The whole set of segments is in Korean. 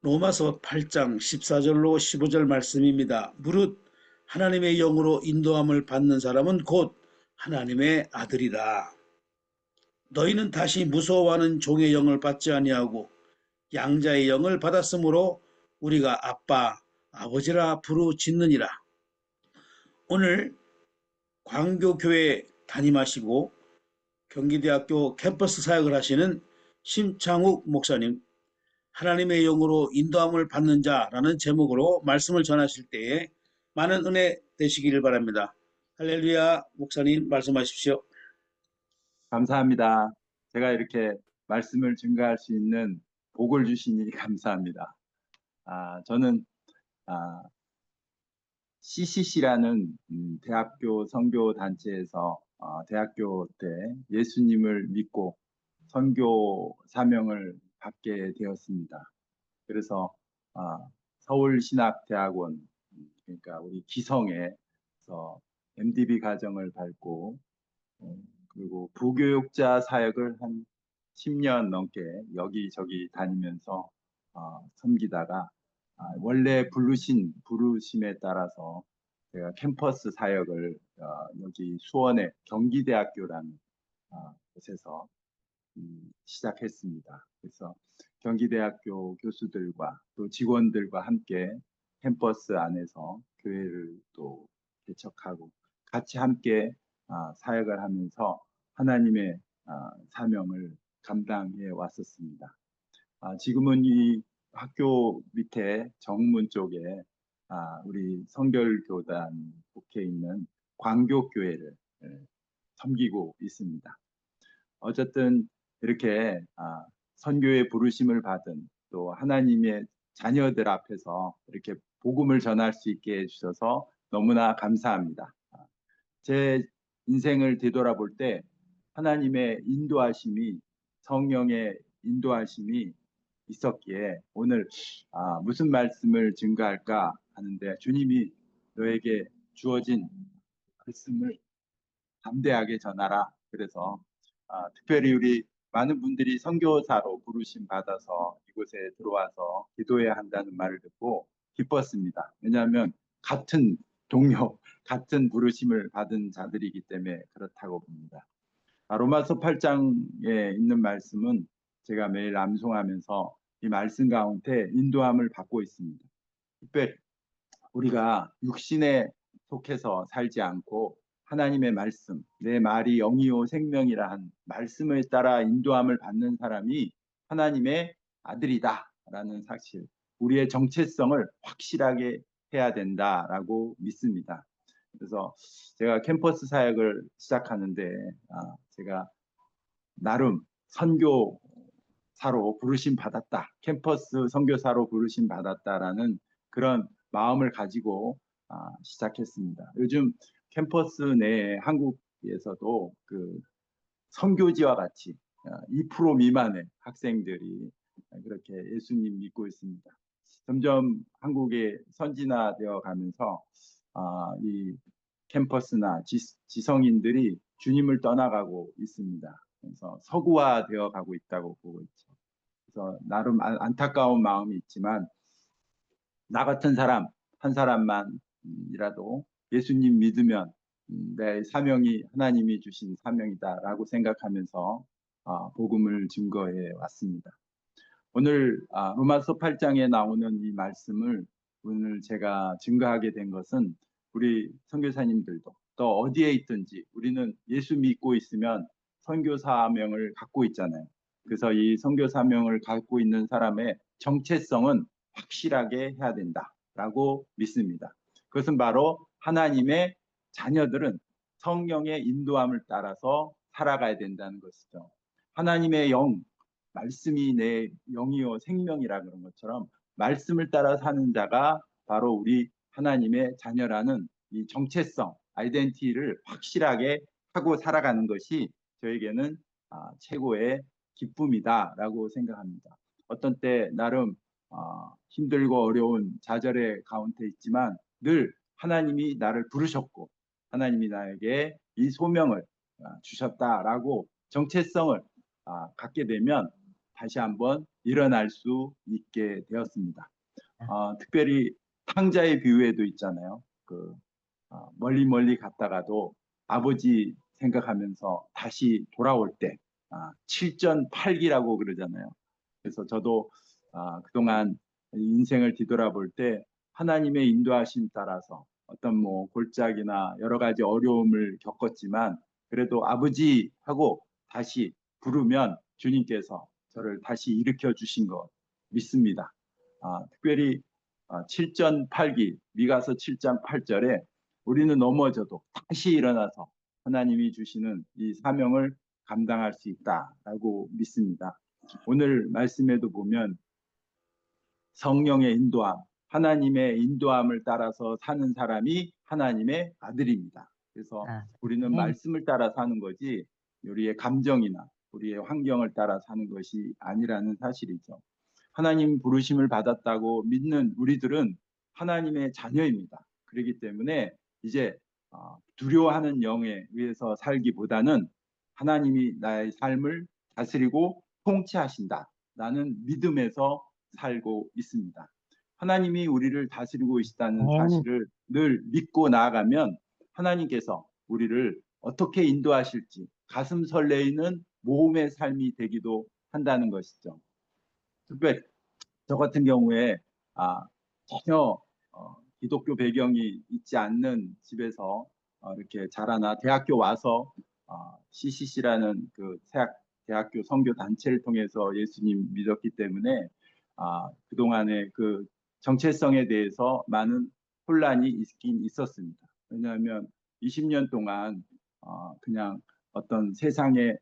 로마서 8장 14절로 15절 말씀입니다. 무릇 하나님의 영으로 인도함을 받는 사람은 곧 하나님의 아들이라. 너희는 다시 무서워하는 종의 영을 받지 아니하고 양자의 영을 받았으므로 우리가 아빠, 아버지라 부르짖느니라. 오늘 광교교회 담임하시고 경기대학교 캠퍼스 사역을 하시는 심창욱 목사님, 하나님의 영으로 인도함을 받는 자라는 제목으로 말씀을 전하실 때에 많은 은혜 되시기를 바랍니다. 할렐루야. 목사님 말씀하십시오. 감사합니다. 제가 이렇게 말씀을 증거할 수 있는 복을 주시니 감사합니다. 저는 CCC라는 대학교 선교 단체에서 대학교 때 예수님을 믿고 선교 사명을 받게 되었습니다. 그래서 서울신학대학원, 그러니까 우리 기성에서 MDB 과정을 밟고 그리고 부교육자 사역을 한 10년 넘게 여기저기 다니면서 섬기다가 원래 부르심에 따라서 제가 캠퍼스 사역을 여기 수원의 경기대학교라는 곳에서 시작했습니다. 그래서 경기대학교 교수들과 또 직원들과 함께 캠퍼스 안에서 교회를 또 개척하고 같이 함께 사역을 하면서 하나님의 사명을 감당해 왔었습니다. 지금은 이 학교 밑에 정문 쪽에 우리 성결교단 속해 있는 광교교회를 섬기고 있습니다. 어쨌든 이렇게 선교의 부르심을 받은 또 하나님의 자녀들 앞에서 이렇게 복음을 전할 수 있게 해주셔서 너무나 감사합니다. 제 인생을 되돌아볼 때 하나님의 인도하심이, 성령의 인도하심이 있었기에 오늘 무슨 말씀을 증거할까 하는데, 주님이 너에게 주어진 말씀을 담대하게 전하라. 그래서 특별히 우리 많은 분들이 선교사로 부르심 받아서 이곳에 들어와서 기도해야 한다는 말을 듣고 기뻤습니다. 왜냐하면 같은 동료, 같은 부르심을 받은 자들이기 때문에 그렇다고 봅니다. 로마서 8장에 있는 말씀은 제가 매일 암송하면서 이 말씀 가운데 인도함을 받고 있습니다. 특별히 우리가 육신에 속해서 살지 않고 하나님의 말씀, 내 말이 영이요 생명이라 한 말씀에 따라 인도함을 받는 사람이 하나님의 아들이다라는 사실, 우리의 정체성을 확실하게 해야 된다라고 믿습니다. 그래서 제가 캠퍼스 사역을 시작하는데 제가 나름 선교사로 부르심 받았다, 캠퍼스 선교사로 부르심 받았다라는 그런 마음을 가지고 시작했습니다. 요즘 캠퍼스 내에 한국에서도 그 선교지와 같이 2% 미만의 학생들이 그렇게 예수님 믿고 있습니다. 점점 한국이 선진화되어 가면서 이 캠퍼스나 지성인들이 주님을 떠나가고 있습니다. 그래서 서구화되어 가고 있다고 보고 있죠. 그래서 나름 안타까운 마음이 있지만 나 같은 사람 한 사람만이라도 예수님 믿으면 내 사명이 하나님이 주신 사명이다라고 생각하면서 복음을 증거해 왔습니다. 오늘 로마서 8장에 나오는 이 말씀을 오늘 제가 증거하게 된 것은 우리 선교사님들도 또 어디에 있든지 우리는 예수 믿고 있으면 선교 사명을 갖고 있잖아요. 그래서 이 선교 사명을 갖고 있는 사람의 정체성은 확실하게 해야 된다라고 믿습니다. 그것은 바로 하나님의 자녀들은 성령의 인도함을 따라서 살아가야 된다는 것이죠. 하나님의 영, 말씀이 내 영이요 생명이라 그런 것처럼 말씀을 따라 사는 자가 바로 우리 하나님의 자녀라는 이 정체성, 아이덴티티를 확실하게 하고 살아가는 것이 저에게는 최고의 기쁨이다라고 생각합니다. 어떤 때 나름 힘들고 어려운 좌절의 가운데 있지만 늘 하나님이 나를 부르셨고 하나님이 나에게 이 소명을 주셨다라고 정체성을 갖게 되면 다시 한번 일어날 수 있게 되었습니다. 특별히 탕자의 비유에도 있잖아요. 멀리 멀리 갔다가도 아버지 생각하면서 다시 돌아올 때 7전 8기라고 그러잖아요. 그래서 저도 그동안 인생을 뒤돌아볼 때 하나님의 인도하심 따라서 어떤 뭐 골짜기나 여러 가지 어려움을 겪었지만 그래도 아버지 하고 다시 부르면 주님께서 저를 다시 일으켜 주신 것 믿습니다. 특별히 7전 8기 미가서 7장 8절에 우리는 넘어져도 다시 일어나서 하나님이 주시는 이 사명을 감당할 수 있다라고 믿습니다. 오늘 말씀에도 보면 성령의 인도함, 하나님의 인도함을 따라서 사는 사람이 하나님의 아들입니다. 그래서 우리는 아멘. 말씀을 따라 사는 거지 우리의 감정이나 우리의 환경을 따라 사는 것이 아니라는 사실이죠. 하나님 부르심을 받았다고 믿는 우리들은 하나님의 자녀입니다. 그렇기 때문에 이제 두려워하는 영에 의해서 살기보다는 하나님이 나의 삶을 다스리고 통치하신다. 라는 믿음에서 살고 있습니다. 하나님이 우리를 다스리고 있다는 사실을 늘 믿고 나아가면 하나님께서 우리를 어떻게 인도하실지 가슴 설레이는 모험의 삶이 되기도 한다는 것이죠. 특별히 저 같은 경우에 전혀 기독교 배경이 있지 않는 집에서 이렇게 자라나 대학교 와서 CCC라는 그 대학교 선교 단체를 통해서 예수님 믿었기 때문에 그동안의 그 정체성에 대해서 많은 혼란이 있긴 있었습니다. 왜냐하면 20년 동안 그냥 어떤 세상의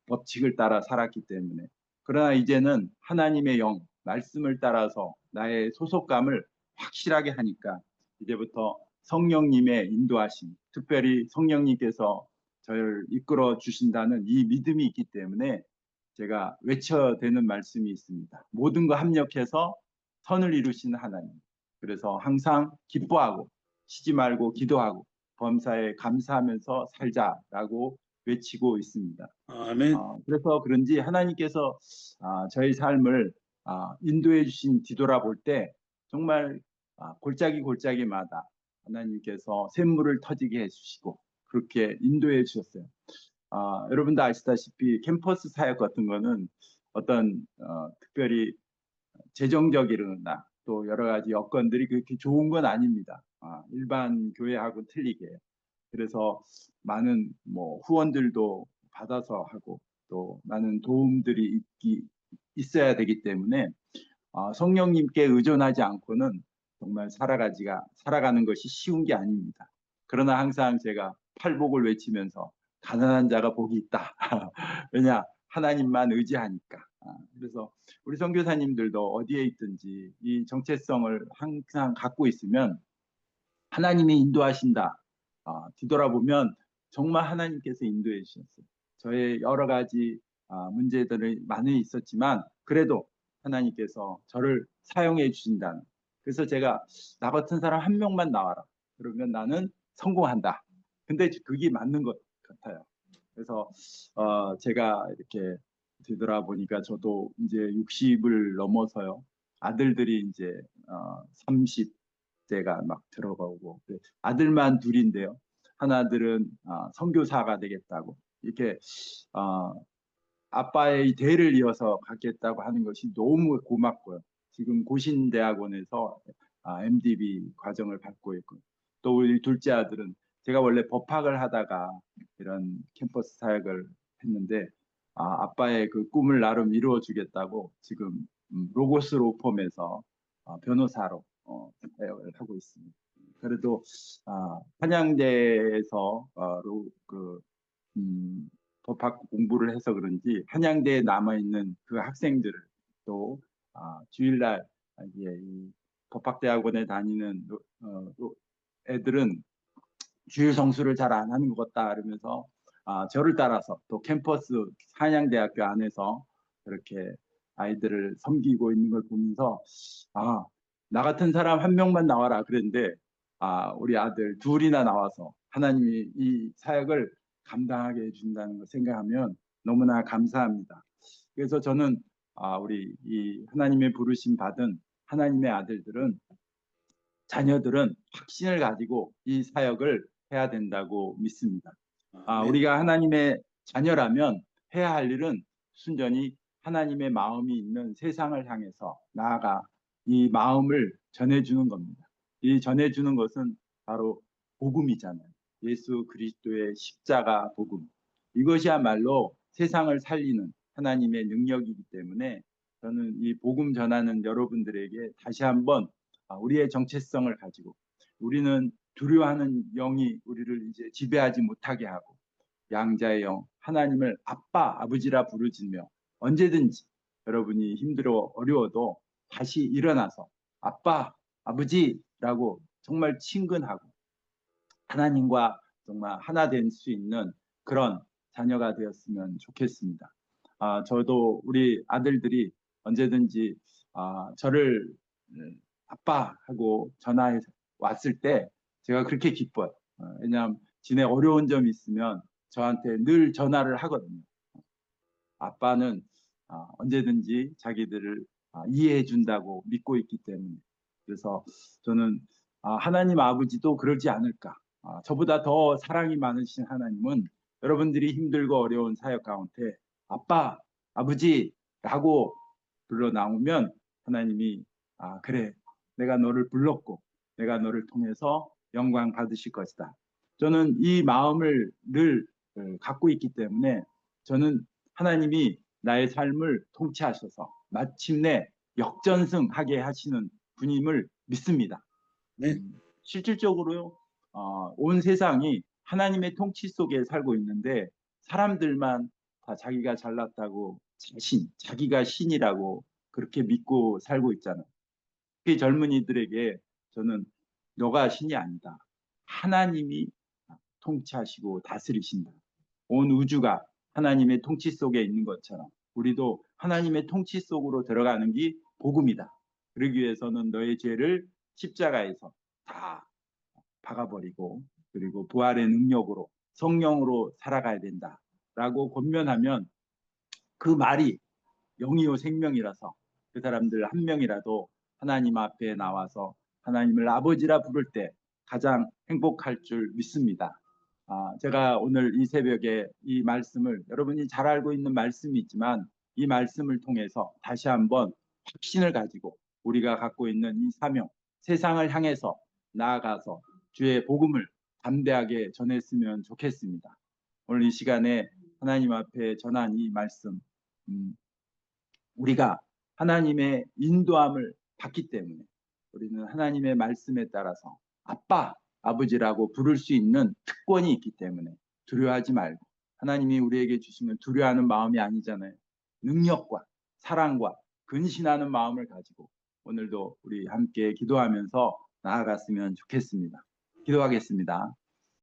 법칙을 따라 살았기 때문에. 그러나 이제는 하나님의 영, 말씀을 따라서 나의 소속감을 확실하게 하니까 이제부터 성령님의 인도하심, 특별히 성령님께서 저를 이끌어 주신다는 이 믿음이 있기 때문에 제가 외쳐대는 말씀이 있습니다. 모든 거 합력해서 선을 이루시는 하나님. 그래서 항상 기뻐하고 쉬지 말고 기도하고 범사에 감사하면서 살자라고 외치고 있습니다. 아멘. 그래서 그런지 하나님께서 저의 삶을 인도해 주신 뒤돌아볼 때 정말 골짜기마다 하나님께서 샘물을 터지게 해주시고 그렇게 인도해 주셨어요. 여러분도 아시다시피 캠퍼스 사역 같은 거는 어떤 특별히 재정적이나 또 여러 가지 여건들이 그렇게 좋은 건 아닙니다. 일반 교회하고 틀리게. 그래서 많은 뭐 후원들도 받아서 하고 또 많은 도움들이 있어야 되기 때문에 성령님께 의존하지 않고는 정말 살아가는 것이 쉬운 게 아닙니다. 그러나 항상 제가 팔복을 외치면서 가난한 자가 복이 있다. 왜냐? 하나님만 의지하니까. 그래서 우리 선교사님들도 어디에 있든지 이 정체성을 항상 갖고 있으면 하나님이 인도하신다. 뒤돌아보면 정말 하나님께서 인도해 주셨어요. 저의 여러 가지 문제들이 많이 있었지만 그래도 하나님께서 저를 사용해 주신다는. 그래서 제가 나 같은 사람 한 명만 나와라. 그러면 나는 성공한다. 근데 그게 맞는 것 같아요. 그래서 제가 이렇게 뒤돌아보니까 저도 이제 60을 넘어서요. 아들들이 이제 30대가 막 들어가고 아들만 둘인데요. 하나들은 선교사가 되겠다고 이렇게 아빠의 대를 이어서 갖겠다고 하는 것이 너무 고맙고요. 지금 고신대학원에서 MDB 과정을 받고 있고 또 우리 둘째 아들은 제가 원래 법학을 하다가 이런 캠퍼스 사역을 했는데 아빠의 그 꿈을 나름 이루어 주겠다고 지금 로고스 로펌에서 변호사로 사역을 하고 있습니다. 그래도 한양대에서 법학 공부를 해서 그런지 한양대에 남아있는 그 학생들을 또 주일날 이 법학대학원에 다니는 애들은 주일 성수를 잘 안 하는 것 같다 그러면서 저를 따라서 또 캠퍼스 한양대학교 안에서 그렇게 아이들을 섬기고 있는 걸 보면서 나 같은 사람 한 명만 나와라 그랬는데 우리 아들 둘이나 나와서 하나님이 이 사역을 감당하게 해준다는 걸 생각하면 너무나 감사합니다. 그래서 저는 우리 이 하나님의 부르심 받은 하나님의 아들들은 자녀들은 확신을 가지고 이 사역을 해야 된다고 믿습니다. 아멘. 우리가 하나님의 자녀라면 해야 할 일은 순전히 하나님의 마음이 있는 세상을 향해서 나아가 이 마음을 전해주는 겁니다. 이 전해주는 것은 바로 복음이잖아요. 예수 그리스도의 십자가 복음. 이것이야말로 세상을 살리는 하나님의 능력이기 때문에 저는 이 복음 전하는 여러분들에게 다시 한번 우리의 정체성을 가지고 우리는 두려워하는 영이 우리를 이제 지배하지 못하게 하고 양자의 영 하나님을 아빠 아버지라 부르짖며 언제든지 여러분이 힘들어 어려워도 다시 일어나서 아빠 아버지라고 정말 친근하고 하나님과 정말 하나 될 수 있는 그런 자녀가 되었으면 좋겠습니다. 저도 우리 아들들이 언제든지 저를 아빠 하고 전화해 왔을 때 제가 그렇게 기뻐요. 왜냐하면 지네 어려운 점이 있으면 저한테 늘 전화를 하거든요. 아빠는 언제든지 자기들을 이해해 준다고 믿고 있기 때문에 그래서 저는 하나님 아버지도 그러지 않을까. 저보다 더 사랑이 많으신 하나님은 여러분들이 힘들고 어려운 사역 가운데 아빠, 아버지라고 불러 나오면 하나님이 그래 내가 너를 불렀고 내가 너를 통해서 영광 받으실 것이다. 저는 이 마음을 늘 갖고 있기 때문에 저는 하나님이 나의 삶을 통치하셔서 마침내 역전승하게 하시는 분임을 믿습니다. 네. 실질적으로 온 세상이 하나님의 통치 속에 살고 있는데 사람들만 다 자기가 잘났다고 자기가 신이라고 그렇게 믿고 살고 있잖아요. 그 젊은이들에게 저는 너가 신이 아니다. 하나님이 통치하시고 다스리신다. 온 우주가 하나님의 통치 속에 있는 것처럼 우리도 하나님의 통치 속으로 들어가는 게 복음이다. 그러기 위해서는 너의 죄를 십자가에서 다 박아버리고 그리고 부활의 능력으로 성령으로 살아가야 된다라고 권면하면 그 말이 영이요 생명이라서 그 사람들 한 명이라도 하나님 앞에 나와서 하나님을 아버지라 부를 때 가장 행복할 줄 믿습니다. 제가 오늘 이 새벽에 이 말씀을 여러분이 잘 알고 있는 말씀이 있지만 이 말씀을 통해서 다시 한번 확신을 가지고 우리가 갖고 있는 이 사명, 세상을 향해서 나아가서 주의 복음을 담대하게 전했으면 좋겠습니다. 오늘 이 시간에 하나님 앞에 전한 이 말씀, 우리가 하나님의 인도함을 받기 때문에 우리는 하나님의 말씀에 따라서 아빠, 아버지라고 부를 수 있는 특권이 있기 때문에 두려워하지 말고 하나님이 우리에게 주시는 두려워하는 마음이 아니잖아요. 능력과 사랑과 근신하는 마음을 가지고 오늘도 우리 함께 기도하면서 나아갔으면 좋겠습니다. 기도하겠습니다.